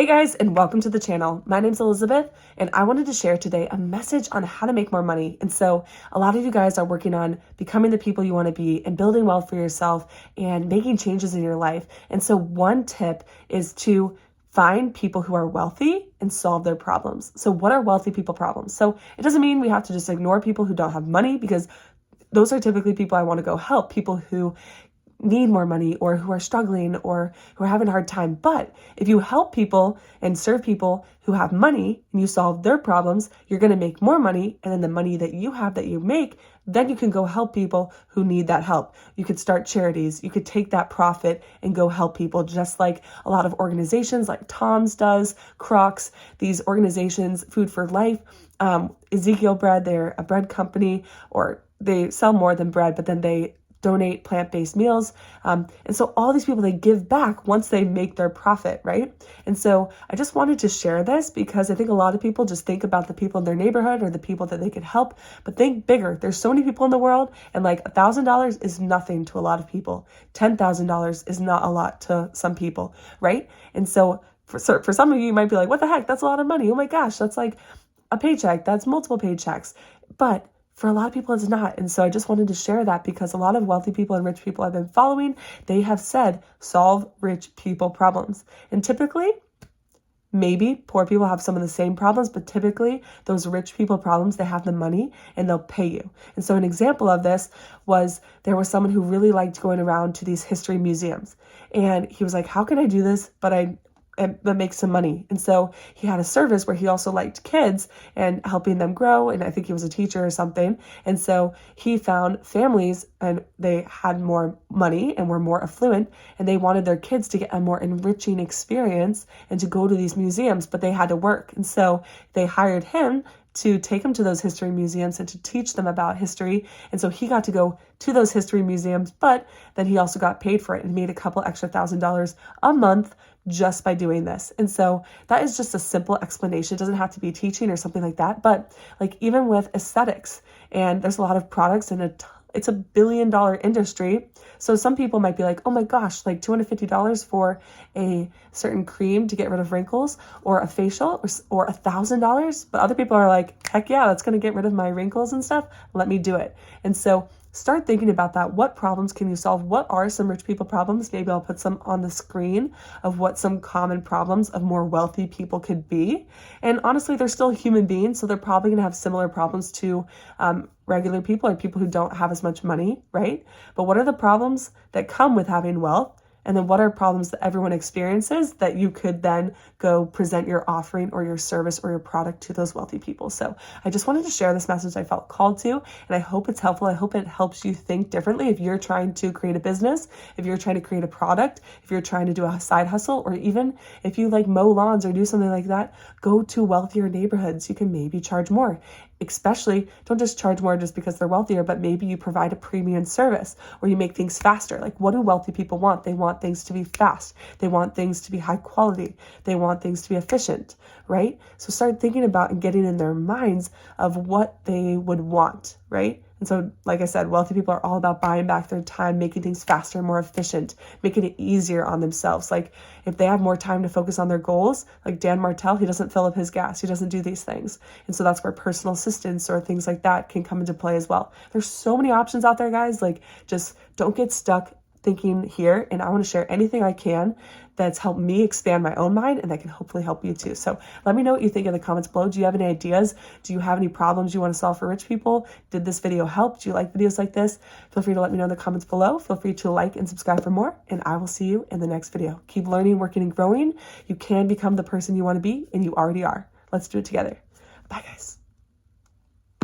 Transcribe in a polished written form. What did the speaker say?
guys, and welcome to the channel. My name's Elizabeth, and I wanted to share today a message on how to make more money. And so a lot of you guys are working on becoming the people you want to be and building wealth for yourself and making changes in your life. And so one tip is to find people who are wealthy and solve their problems. So what are wealthy people problems? So it doesn't mean we have to just ignore people who don't have money, because those are typically people I want to go help, people who need more money or who are struggling or who are having a hard time. But if you help people and serve people who have money and you solve their problems, you're going to make more money. And then the money that you have that you make, then you can go help people who need that help. You could start charities. You could take that profit and go help people, just like a lot of organizations like Tom's does, Crocs, these organizations, Food for Life, Ezekiel Bread, they're a bread company, or they sell more than bread, but then they donate plant-based meals. And so all these people, they give back once they make their profit, right? And so I just wanted to share this because I think a lot of people just think about the people in their neighborhood or the people that they could help, but think bigger. There's so many people in the world, and like $1,000 is nothing to a lot of people. $10,000 is not a lot to some people, right? And so for some of you, you might be like, what the heck? That's a lot of money. Oh my gosh, that's like a paycheck. That's multiple paychecks. But for a lot of people, it's not. And so I just wanted to share that because a lot of wealthy people and rich people I've been following, they have said, solve rich people problems. And typically, maybe poor people have some of the same problems, but typically those rich people problems, they have the money and they'll pay you. And so an example of this was, there was someone who really liked going around to these history museums. And he was like, how can I do this, but make some money? And so he had a service where he also liked kids and helping them grow. And I think he was a teacher or something. And so he found families, and they had more money and were more affluent, and they wanted their kids to get a more enriching experience and to go to these museums, but they had to work. And so they hired him to take them to those history museums and to teach them about history. And so he got to go to those history museums, but then he also got paid for it and made a couple extra $1,000 a month just by doing this. And so that is just a simple explanation. It doesn't have to be teaching or something like that, but like even with aesthetics, and there's a lot of products, and it's $1 billion industry. So some people might be like, oh my gosh, like $250 for a certain cream to get rid of wrinkles, or a facial, or $1,000. But other people are like, heck yeah, that's going to get rid of my wrinkles and stuff. Let me do it. And so start thinking about that. What problems can you solve? What are some rich people problems? Maybe I'll put some on the screen of what some common problems of more wealthy people could be. And honestly, they're still human beings, so they're probably going to have similar problems to regular people or people who don't have as much money, right? But what are the problems that come with having wealth? And then what are problems that everyone experiences that you could then go present your offering or your service or your product to those wealthy people? So I just wanted to share this message I felt called to, and I hope it's helpful. I hope it helps you think differently. If you're trying to create a business, if you're trying to create a product, if you're trying to do a side hustle, or even if you like mow lawns or do something like that, go to wealthier neighborhoods. You can maybe charge more. Especially, don't just charge more just because they're wealthier, but maybe you provide a premium service or you make things faster. Like, what do wealthy people want? They want things to be fast. They want things to be high quality. They want things to be efficient, right? So start thinking about and getting in their minds of what they would want, right? And so, like I said, wealthy people are all about buying back their time, making things faster, more efficient, making it easier on themselves. Like, if they have more time to focus on their goals, like Dan Martell, he doesn't fill up his gas. He doesn't do these things. And so that's where personal assistance or things like that can come into play as well. There's so many options out there, guys. Like, just don't get stuck thinking here. And I want to share anything I can that's helped me expand my own mind, and that can hopefully help you too. So let me know what you think in the comments below. Do you have any ideas? Do you have any problems you want to solve for rich people? Did this video help? Do you like videos like this? Feel free to let me know in the comments below. Feel free to like and subscribe for more, and I will see you in the next video. Keep learning, working, and growing. You can become the person you want to be, and you already are. Let's do it together. Bye, guys.